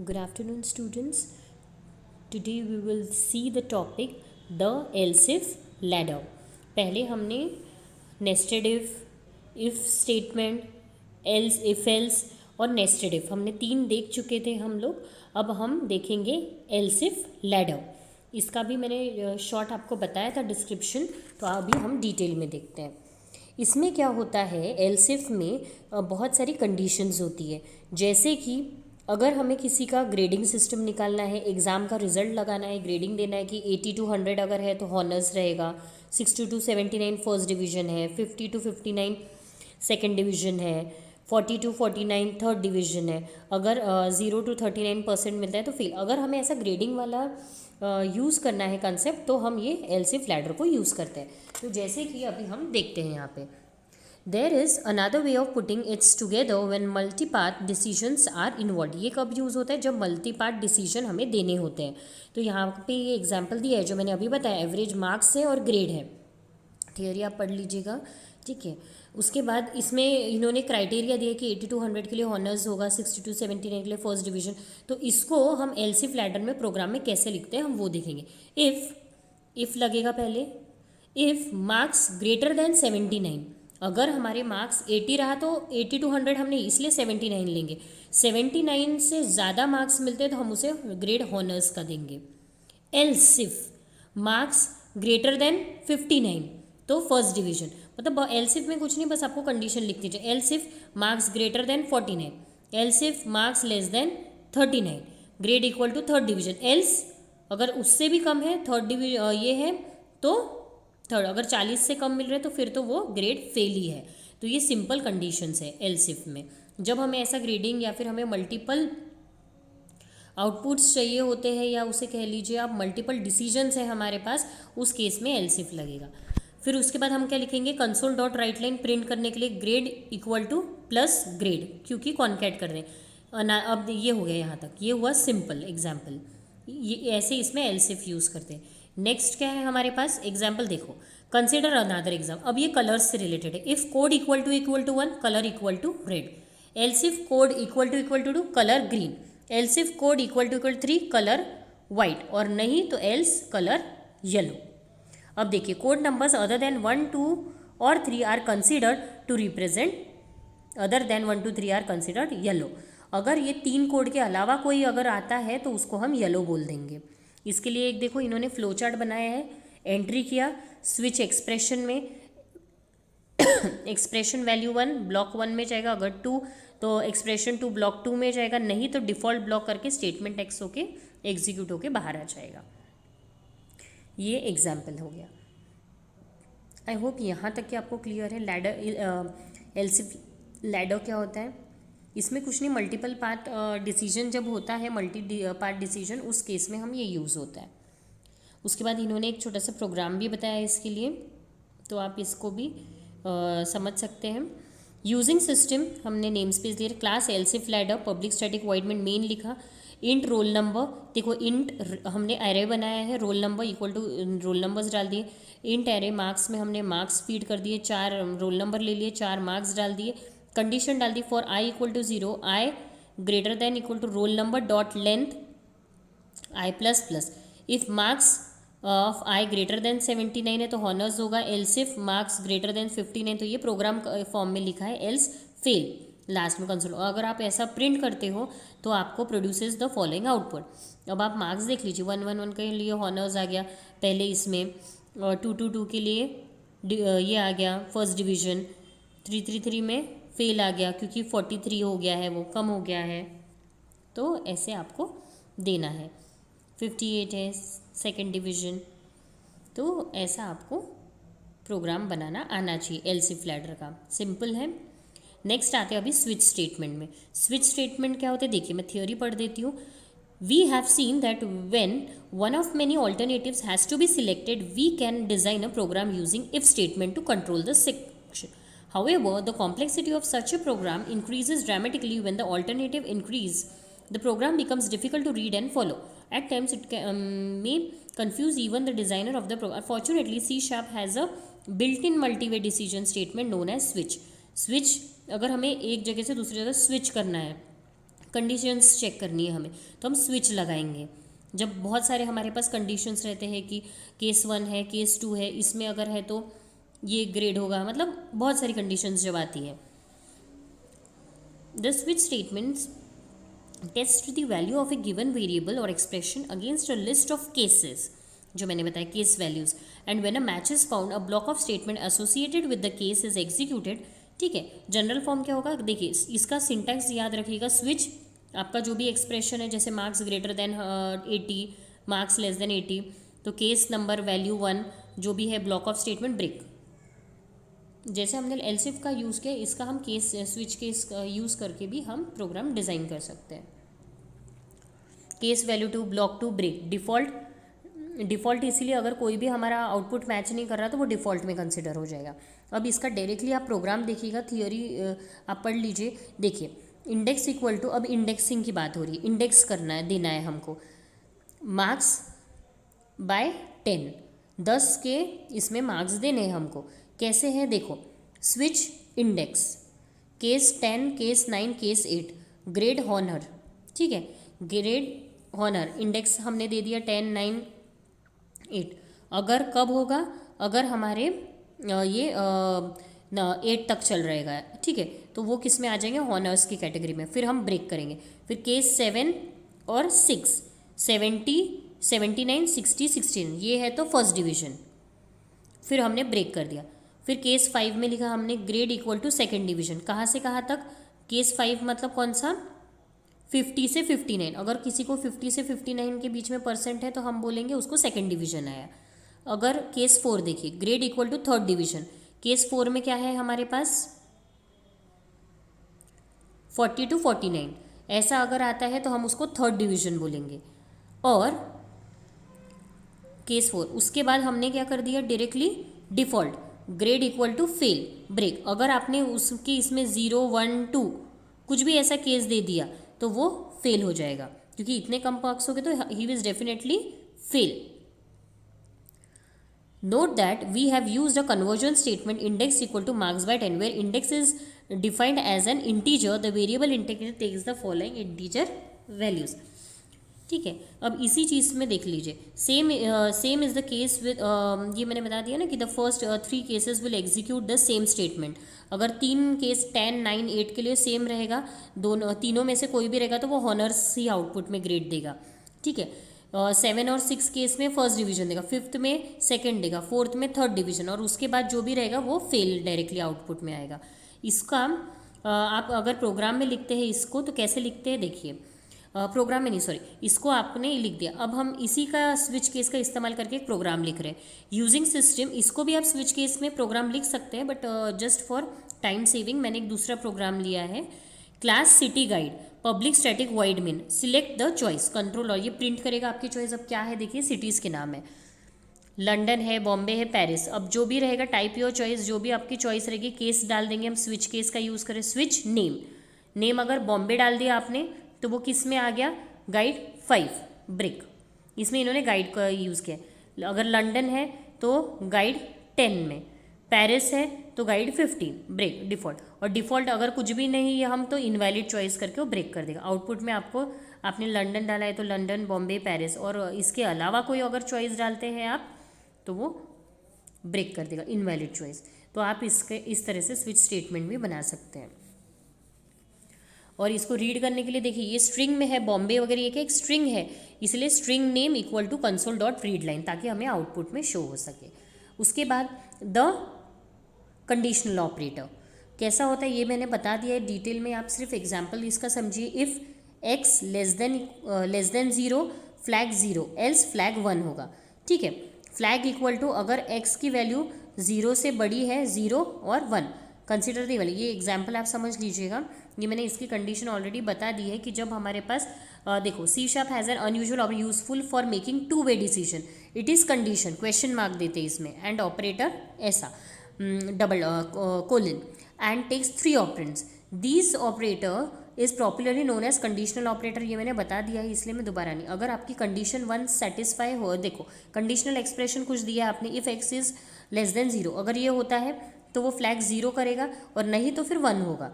Good afternoon, students. Today we will see the topic the else if ladder. पहले हमने nested if statement, else और nested if हमने 3 देख चुके थे हम लोग. अब हम देखेंगे else if ladder. इसका भी मैंने शॉर्ट आपको बताया था डिस्क्रिप्शन, तो अभी हम डिटेल में देखते हैं. इसमें क्या होता है, else if में बहुत सारी कंडीशंस होती है. जैसे कि अगर हमें किसी का ग्रेडिंग सिस्टम निकालना है, एग्ज़ाम का रिजल्ट लगाना है, ग्रेडिंग देना है कि 80 to 100 अगर है तो हॉनर्स रहेगा, 60 to 79 फर्स्ट डिवीज़न है, 50 to 59 सेकेंड डिवीज़न है, 40 to 49 थर्ड डिवीज़न है. अगर 0 to 39% मिलता है तो फेल. अगर हमें ऐसा ग्रेडिंग वाला यूज़ करना है कंसेप्ट, तो हम ये else if ladder को यूज़ करते हैं. तो जैसे कि अभी हम देखते हैं यहाँ पे, There is another way of putting it together when multi-part decisions are involved. ये कब यूज़ होता है? जब मल्टी-पार्ट डिसीजन हमें देने होते हैं. तो यहाँ पे ये एग्जाम्पल दिया है जो मैंने अभी बताया, एवरेज मार्क्स है और ग्रेड है. थियोरी आप पढ़ लीजिएगा, ठीक है. उसके बाद इसमें इन्होंने क्राइटेरिया दिया कि 80 to 100 के लिए हॉनर्स होगा, 60 to 79 के लिए फर्स्ट डिवीजन. तो इसको हम else if ladder में प्रोग्राम में कैसे लिखते हैं हम वो देखेंगे. इफ़ लगेगा पहले. इफ़ मार्क्स ग्रेटर देन 79, अगर हमारे मार्क्स 80 रहा तो 80 to 100 हमने इसलिए 79 लेंगे. 79 से ज़्यादा मार्क्स मिलते हैं तो हम उसे ग्रेड हॉनर्स का देंगे. Else if marks greater than 59 तो फर्स्ट डिवीजन. मतलब एल्स इफ में कुछ नहीं, बस आपको कंडीशन लिख दीजिए. Else if marks greater than 49, else if marks less than 39, grade equal to third division. Else अगर उससे भी कम है, थर्ड डिवीजन ये है तो थर्ड. अगर 40 से कम मिल रहे हैं तो फिर तो वो ग्रेड फेल ही है. तो ये सिंपल कंडीशंस है एल्स इफ में. जब हमें ऐसा ग्रेडिंग या फिर हमें मल्टीपल आउटपुट्स चाहिए होते हैं, या उसे कह लीजिए आप मल्टीपल डिसीजंस है हमारे पास, उस केस में एल्स इफ लगेगा. फिर उसके बाद हम क्या लिखेंगे, console dot right line print करने के लिए grade equal two plus grade, क्योंकि कॉन्कैट कर रहे हैं. अब ये हो गया यहाँ तक, ये हुआ सिंपल एग्जाम्पल. ये ऐसे इसमें एल्स इफ यूज़ करते हैं. नेक्स्ट क्या है हमारे पास एग्जाम्पल, देखो. Consider another exam. अब ये कलर्स से रिलेटेड है. If code equal to 1, colour equal to red. Else if code equal to 2, colour green. Else if code equal to 3, colour white. और नहीं तो एल्स कलर येलो. अब देखिए, कोड नंबर्स अदर देन 1, 2 और 3 are considered to represent, other than 1, 2, 3 are considered yellow. अगर ये 3 code के अलावा कोई अगर आता है तो उसको हम येलो बोल देंगे. इसके लिए एक देखो इन्होंने फ्लो चार्ट बनाया है. एंट्री किया स्विच एक्सप्रेशन में, एक्सप्रेशन वैल्यू 1 ब्लॉक 1 में जाएगा, अगर 2 तो एक्सप्रेशन 2 ब्लॉक 2 में जाएगा, नहीं तो डिफ़ॉल्ट ब्लॉक करके स्टेटमेंट एक्स होके एग्जीक्यूट होके बाहर आ जाएगा. ये एग्जाम्पल हो गया. आई होप यहाँ तक कि आपको क्लियर है. लैडर एल्स इफ लैडर क्या होता है, इसमें कुछ नहीं, मल्टीपल पार्ट डिसीजन जब होता है, मल्टी पार्ट डिसीजन, उस केस में हम ये यूज़ होता है. उसके बाद इन्होंने एक छोटा सा प्रोग्राम भी बताया इसके लिए, तो आप इसको भी समझ सकते हैं. यूजिंग सिस्टम हमने नेम स्पेस दिया, class else if ladder, public static void में मेन लिखा, इंट रोल नंबर. देखो इंट हमने एरे बनाया है, roll number equal to roll numbers डाल दिए. इंट एरे मार्क्स में हमने मार्क्स फीड कर दिए, 4 रोल नंबर ले लिए, 4 मार्क्स डाल दिए. कंडीशन डाल दी, for i equal to 0, i greater than equal to roll number dot length i plus plus. If marks of i greater than 79 है तो हॉनर्स होगा. Else if marks greater than 59, तो ये प्रोग्राम फॉर्म में लिखा है, एल्स फेल लास्ट में console. अगर आप ऐसा प्रिंट करते हो तो आपको प्रोड्यूसेस द फॉलोइंग आउटपुट. अब आप मार्क्स देख लीजिए, 1, 1, 1 के लिए हॉनर्स आ गया पहले इसमें, 2, 2, 2 के लिए ये आ गया फर्स्ट डिवीजन, 3, 3, 3 में फेल आ गया क्योंकि 43 हो गया है, वो कम हो गया है. तो ऐसे आपको देना है. 58 है सेकेंड डिवीज़न. तो ऐसा आपको प्रोग्राम बनाना आना चाहिए एल्स इफ लैडर का. सिंपल है. नेक्स्ट आते हैं अभी स्विच स्टेटमेंट में. स्विच स्टेटमेंट क्या होते हैं, देखिए मैं थियोरी पढ़ देती हूँ. We have seen that when one of many alternatives has to be selected, we can design a program using if statement to control the section. However, the complexity of such a program increases dramatically when the alternative increase. The program becomes difficult to read and follow. At times, it may confuse even the designer of the program. Fortunately, C# has a built-in multi-way decision statement known as switch. Switch अगर हमें एक जगह से दूसरी जगह switch करना है conditions check करनी है हमें, तो हम स्विच लगाएंगे। जब बहुत सारे हमारे पास कंडीशंस रहते हैं कि केस 1 है, केस 2 है, इसमें अगर है तो ये ग्रेड होगा, मतलब बहुत सारी कंडीशंस जब आती है। The switch statements test the value of a given variable और expression against a list of cases, जो मैंने बताया case values, and when a match is found a block of statement associated with the case is executed. ठीक है, general form क्या होगा, देखिए इसका सिंटैक्स याद रखिएगा। स्विच आपका जो भी एक्सप्रेशन है, जैसे marks greater then 80, marks less then 80, तो केस नंबर वैल्यू 1 जो भी है, ब्लॉक ऑफ स्टेटमेंट ब्रेक। जैसे हमने एलसिफ का यूज़ किया, इसका हम केस स्विच केस यूज़ करके भी हम प्रोग्राम डिज़ाइन कर सकते हैं। Case value 2 block 2 break. Default इसीलिए अगर कोई भी हमारा आउटपुट मैच नहीं कर रहा तो वो डिफ़ॉल्ट में कंसिडर हो जाएगा। अब इसका डायरेक्टली आप प्रोग्राम देखिएगा, थियोरी आप पढ़ लीजिए। देखिए इंडेक्स इक्वल टू, अब इंडेक्सिंग की बात हो रही है, इंडेक्स करना है, देना है हमको मार्क्स बाय 10, 10 के इसमें मार्क्स देने हैं हमको। कैसे हैं देखो, switch index case 10, case 9, case 8, grade honour. ठीक है, ग्रेड हॉनर इंडेक्स हमने दे दिया 10, 9, 8। अगर कब होगा, अगर हमारे ये 8 तक चल रहेगा, ठीक है, तो वो किस में आ जाएंगे, हॉनर्स की कैटेगरी में। फिर हम ब्रेक करेंगे। फिर केस 7 और 6, 70, 79, 60, 16, ये है तो फर्स्ट डिवीजन, फिर हमने ब्रेक कर दिया। फिर केस 5 में लिखा हमने grade equal to second division. कहाँ से कहाँ तक, केस 5 मतलब कौन सा, 50 से 59। अगर किसी को 50 से 59 के बीच में परसेंट है तो हम बोलेंगे उसको सेकेंड डिवीजन आया। अगर केस 4 देखिए, grade equal to third division, case 4 में क्या है हमारे पास 40 to 49, ऐसा अगर आता है तो हम उसको थर्ड डिवीजन बोलेंगे। और केस 4 उसके बाद हमने क्या कर दिया, directly default grade equal to fail break. अगर आपने उसके इसमें 0, 1, 2 कुछ भी ऐसा केस दे दिया तो वो फेल हो जाएगा, क्योंकि इतने कम मार्क्स हो गए तो he will definitely fail. Note that we have used a conversion statement index equal to marks by 10, where index is defined as an integer. The variable integer takes the following integer values. ठीक है, अब इसी चीज़ में देख लीजिए, same is the case with, ये मैंने बता दिया ना कि the first 3 cases will execute the same statement. अगर 3 केस 10, 9, 8 के लिए सेम रहेगा, तीनों में से कोई भी रहेगा तो वो हॉनर्स ही आउटपुट में ग्रेड देगा। ठीक है, 7 और 6 केस में फर्स्ट डिवीजन देगा, 5th में सेकंड देगा, 4th में थर्ड डिवीजन, और उसके बाद जो भी रहेगा वो फेल डायरेक्टली आउटपुट में आएगा। इसका आप अगर प्रोग्राम में लिखते हैं इसको तो कैसे लिखते हैं, देखिए प्रोग्राम में नहीं, सॉरी, इसको आपने लिख दिया। अब हम इसी का स्विच केस का इस्तेमाल करके एक प्रोग्राम लिख रहे हैं यूजिंग सिस्टम। इसको भी आप स्विच केस में प्रोग्राम लिख सकते हैं, but just for time saving मैंने एक दूसरा प्रोग्राम लिया है। Class city guide public static wide main, select the choice control, और ये प्रिंट करेगा आपकी चॉइस। अब क्या है देखिए, सिटीज़ के नाम है, लंदन है, बॉम्बे है, पेरिस। अब जो भी रहेगा टाइप योर चॉइस, जो भी आपकी चॉइस रहेगी, केस डाल देंगे हम, स्विच केस का यूज़ करें। स्विच नेम अगर बॉम्बे डाल दिया आपने तो वो किस में आ गया, गाइड 5 ब्रेक, इसमें इन्होंने गाइड का यूज़ किया। अगर लंदन है तो गाइड 10 में, पेरिस है तो गाइड 15 ब्रेक डिफ़ॉल्ट। और डिफ़ॉल्ट अगर कुछ भी नहीं है हम तो इनवैलिड चॉइस करके वो ब्रेक कर देगा। आउटपुट में आपको, आपने लंदन डाला है तो लंदन, बॉम्बे, पेरिस, और इसके अलावा कोई अगर चॉइस डालते हैं आप तो वो ब्रेक कर देगा, इनवैलिड चॉइस। तो आप इस तरह से स्विच स्टेटमेंट भी बना सकते हैं। और इसको रीड करने के लिए देखिए, ये स्ट्रिंग में है, बॉम्बे वगैरह ये क्या एक स्ट्रिंग है, इसलिए string name equal to console dot read line, ताकि हमें आउटपुट में शो हो सके। उसके बाद द कंडीशनल ऑपरेटर कैसा होता है ये मैंने बता दिया है डिटेल में, आप सिर्फ एग्जाम्पल इसका समझिए। If x less than 0 flag 0 else flag 1 होगा। ठीक है, फ्लैग इक्वल टू अगर x की वैल्यू 0 से बड़ी है, 0 और 1 कंसिडर दी वाली, ये एग्जाम्पल आप समझ लीजिएगा। ये मैंने इसकी कंडीशन ऑलरेडी बता दी है कि जब हमारे पास देखो C# हैज़ एन अनयूजुअल और useful for making 2 way decision, it is condition, question mark देते हैं इसमें, एंड ऑपरेटर ऐसा double colon and takes 3 operands. This operator is popularly known as conditional operator, ये मैंने बता दिया है इसलिए मैं दोबारा नहीं। अगर आपकी कंडीशन 1 सेटिस्फाई हो, देखो कंडीशनल एक्सप्रेशन कुछ दिया आपने, if x is less than 0, अगर ये होता है तो वो फ्लैग 0 करेगा और नहीं तो फिर 1 होगा।